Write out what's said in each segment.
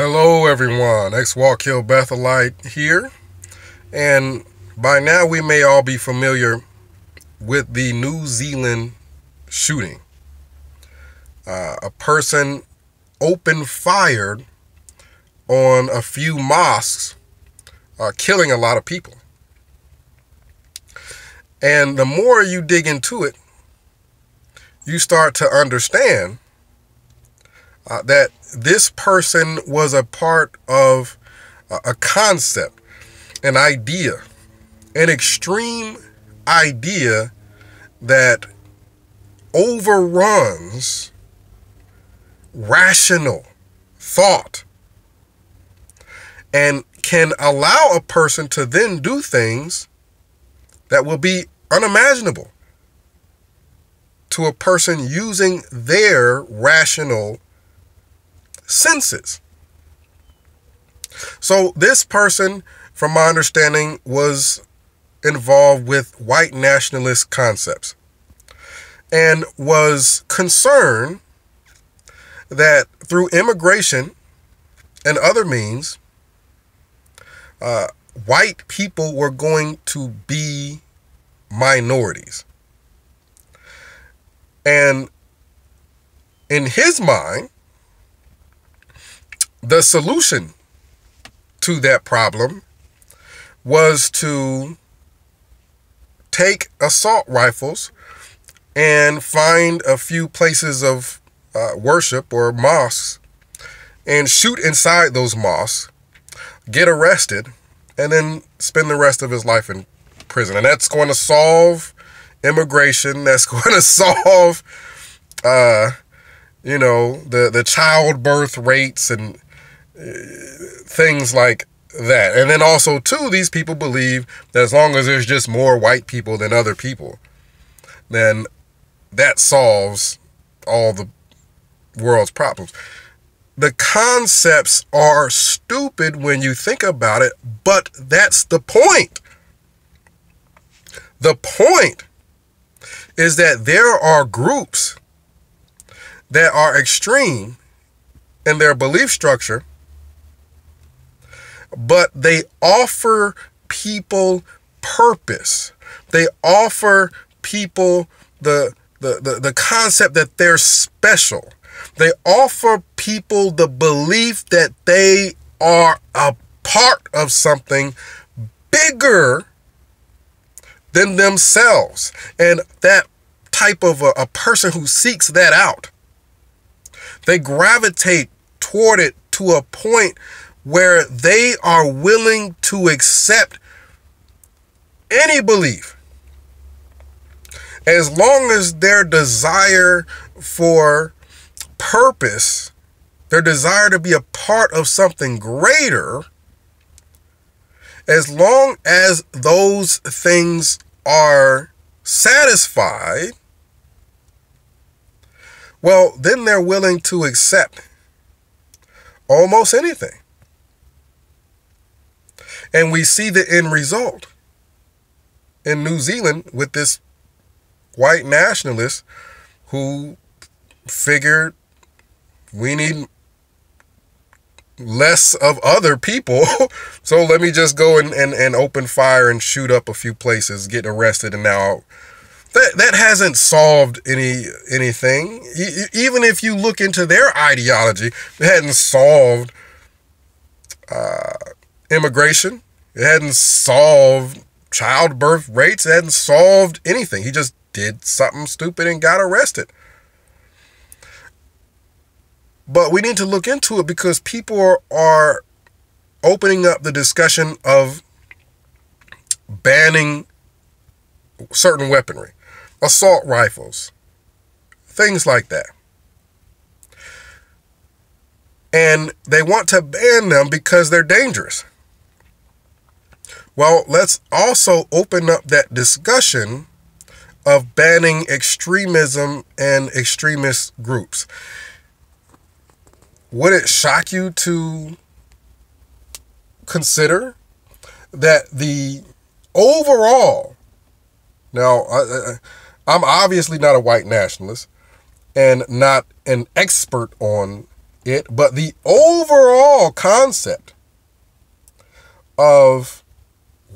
Hello everyone, X-Walk Kill Bethelite here, and by now we may all be familiar with the New Zealand shooting. A person opened fire on a few mosques, killing a lot of people. And the more you dig into it, you start to understand that this person was a part of a concept, an idea, an extreme idea that overruns rational thought and can allow a person to then do things that will be unimaginable to a person using their rational senses. So this person, from my understanding, was involved with white nationalist concepts and was concerned that through immigration and other means, white people were going to be minorities. And in his mind, the solution to that problem was to take assault rifles and find a few places of worship or mosques and shoot inside those mosques, get arrested, and then spend the rest of his life in prison. And that's going to solve immigration. That's going to solve, the childbirth rates and things like that. And then also, too, these people believe that as long as there's just more white people than other people, then that solves all the world's problems. The concepts are stupid when you think about it, but that's the point. The point is that there are groups that are extreme in their belief structure, but they offer people purpose. They offer people the concept that they're special. They offer people the belief that they are a part of something bigger than themselves. And that type of a person who seeks that out, they gravitate toward it to a point where they are willing to accept any belief, as long as their desire for purpose, their desire to be a part of something greater, as long as those things are satisfied, well, then they're willing to accept almost anything. And we see the end result in New Zealand with this white nationalist who figured we need less of other people, so let me just go and open fire and shoot up a few places, get arrested, and now that hasn't solved anything. Even if you look into their ideology, it hadn't solved immigration. It hadn't solved childbirth rates. It hadn't solved anything. He just did something stupid and got arrested. But we need to look into it because people are opening up the discussion of banning certain weaponry, assault rifles, things like that. And they want to ban them because they're dangerous. Well, let's also open up that discussion of banning extremism and extremist groups. Would it shock you to consider that the overall, now I'm obviously not a white nationalist and not an expert on it, but the overall concept of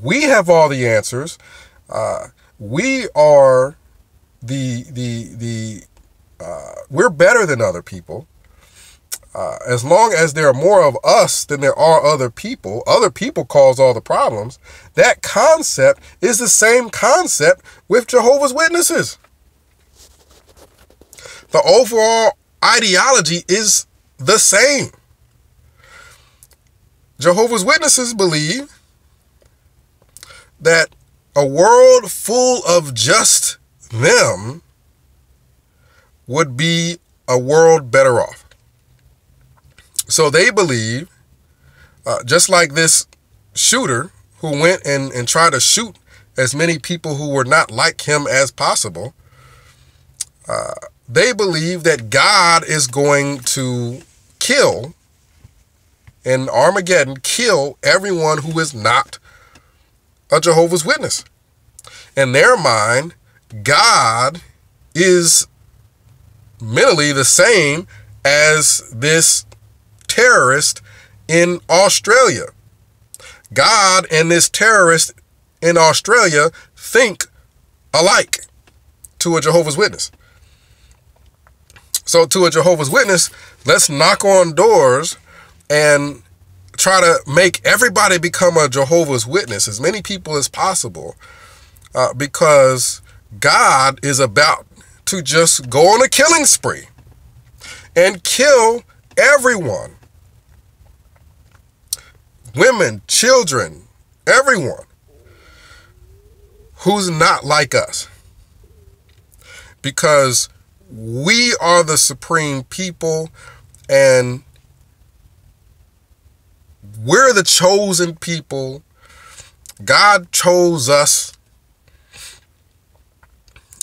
we have all the answers, we are we're better than other people. As long as there are more of us than there are other people cause all the problems. That concept is the same concept with Jehovah's Witnesses. The overall ideology is the same. Jehovah's Witnesses believe that a world full of just them would be a world better off. So they believe, just like this shooter who went and tried to shoot as many people who were not like him as possible, they believe that God is going to kill, in Armageddon, kill everyone who is not a Jehovah's Witness. In their mind, God is mentally the same as this terrorist in Australia. God and this terrorist in Australia think alike to a Jehovah's Witness. So to a Jehovah's Witness, let's knock on doors and try to make everybody become a Jehovah's Witness, as many people as possible, because God is about to just go on a killing spree and kill everyone. Women, children, everyone who's not like us. Because we are the supreme people and we're the chosen people. God chose us.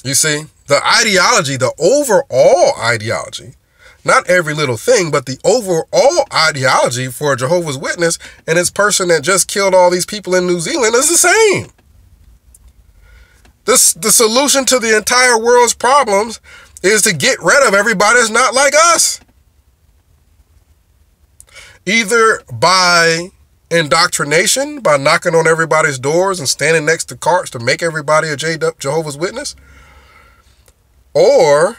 You see, the ideology, the overall ideology, not every little thing, but the overall ideology for a Jehovah's Witness and this person that just killed all these people in New Zealand is the same. The solution to the entire world's problems is to get rid of everybody that's not like us. Either by indoctrination, by knocking on everybody's doors and standing next to carts to make everybody a Jehovah's Witness, or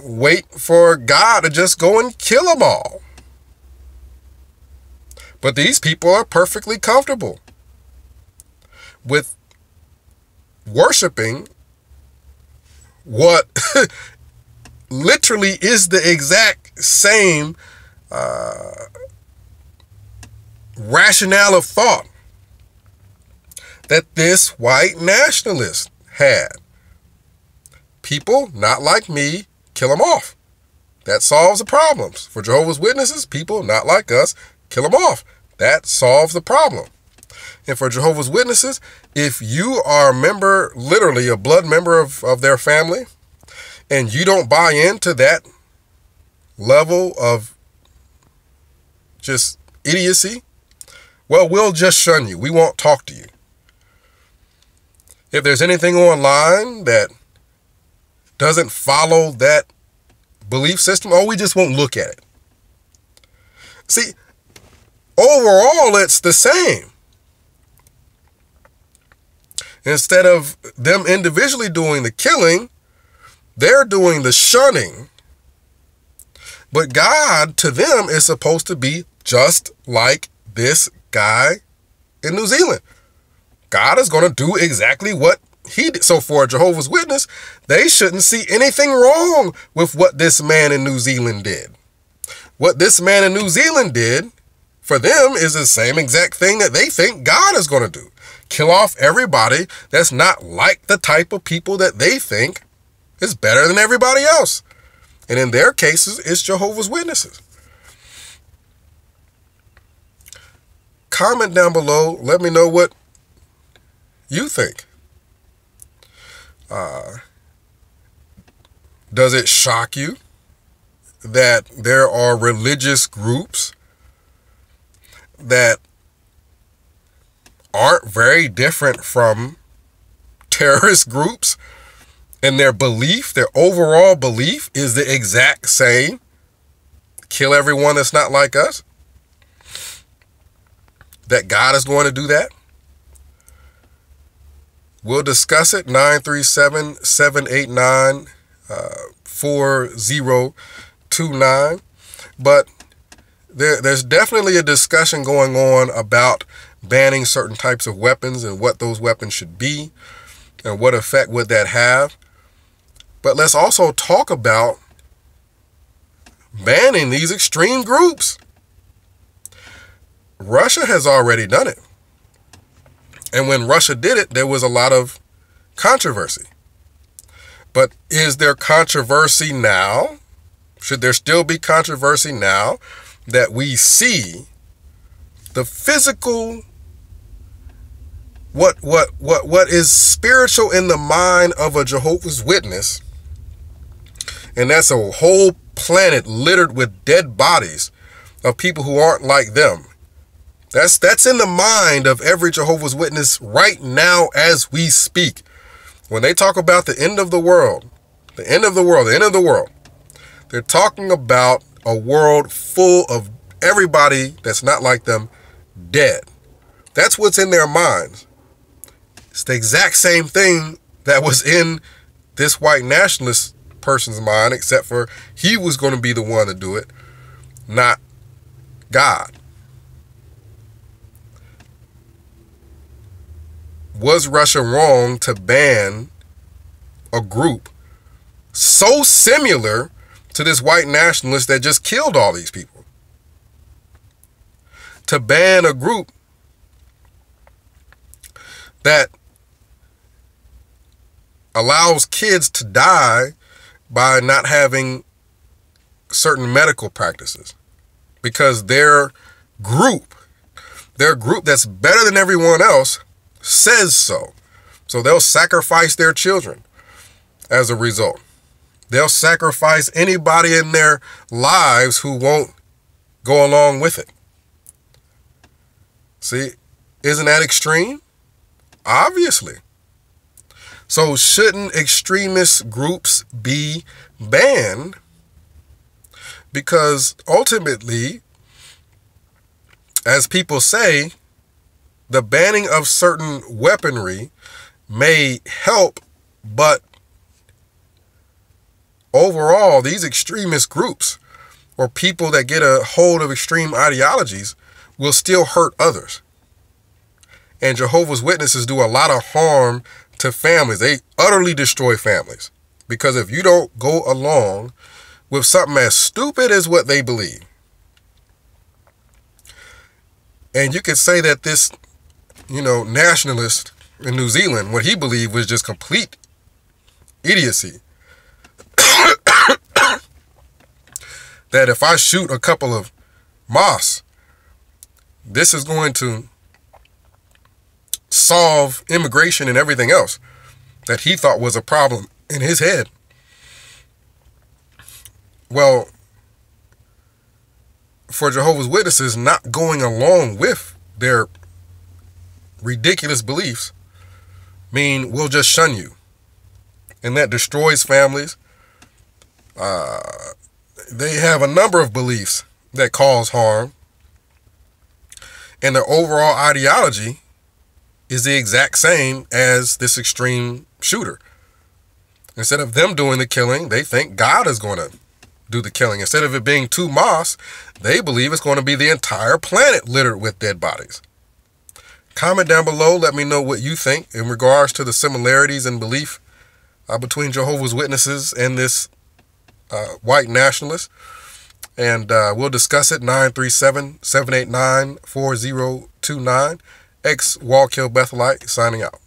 wait for God to just go and kill them all. But these people are perfectly comfortable with worshiping what literally is the exact same rationale of thought that this white nationalist had. People not like me, kill them off. That solves the problems. For Jehovah's Witnesses, people not like us, kill them off. That solves the problem. And for Jehovah's Witnesses, if you are a member, literally a blood member of their family, and you don't buy into that level of just idiocy, well, we'll just shun you. We won't talk to you. If there's anything online that doesn't follow that belief system, we just won't look at it. See, overall, it's the same. Instead of them individually doing the killing, they're doing the shunning. But God, to them, is supposed to be just like this guy in New Zealand. God is going to do exactly what he did. So for a Jehovah's Witness, they shouldn't see anything wrong with what this man in New Zealand did. What this man in New Zealand did, for them, is the same exact thing that they think God is going to do. Kill off everybody that's not like the type of people that they think is better than everybody else. And in their cases, it's Jehovah's Witnesses. Comment down below. Let me know what you think. Does it shock you that there are religious groups that aren't very different from terrorist groups, and their belief, their overall belief, is the exact same kill everyone that's not like us? That God is going to do that? We'll discuss it. 937-789-4029. But there's definitely a discussion going on about banning certain types of weapons and what those weapons should be and what effect would that have. But let's also talk about banning these extreme groups. Russia has already done it. And when Russia did it, there was a lot of controversy. But is there controversy now? Should there still be controversy now that we see the physical, what is spiritual in the mind of a Jehovah's Witness, and that's a whole planet littered with dead bodies of people who aren't like them. That's in the mind of every Jehovah's Witness right now as we speak. When they talk about the end of the world, the end of the world, the end of the world, they're talking about a world full of everybody that's not like them dead. That's what's in their minds. It's the exact same thing that was in this white nationalist person's mind, except for he was going to be the one to do it, not God. Was Russia wrong to ban a group so similar to this white nationalist that just killed all these people? To ban a group that allows kids to die by not having certain medical practices because their group that's better than everyone else says so. So they'll sacrifice their children as a result. They'll sacrifice anybody in their lives who won't go along with it. See, isn't that extreme? Obviously. So shouldn't extremist groups be banned? Because ultimately, as people say, the banning of certain weaponry may help, but overall, these extremist groups or people that get a hold of extreme ideologies will still hurt others. And Jehovah's Witnesses do a lot of harm to families. They utterly destroy families. Because if you don't go along with something as stupid as what they believe, and you could say that this, nationalist in New Zealand, what he believed was just complete idiocy. That if I shoot a couple of mosques, this is going to solve immigration and everything else that he thought was a problem in his head. Well, for Jehovah's Witnesses not going along with their ridiculous beliefs mean we'll just shun you. And that destroys families. They have a number of beliefs that cause harm. And their overall ideology is the exact same as this extreme shooter. Instead of them doing the killing, they think God is going to do the killing. Instead of it being 2 mosques, they believe it's going to be the entire planet littered with dead bodies. Comment down below. Let me know what you think in regards to the similarities in belief between Jehovah's Witnesses and this white nationalist. And we'll discuss it. 937-789-4029. Ex-Wallkill Bethelite signing out.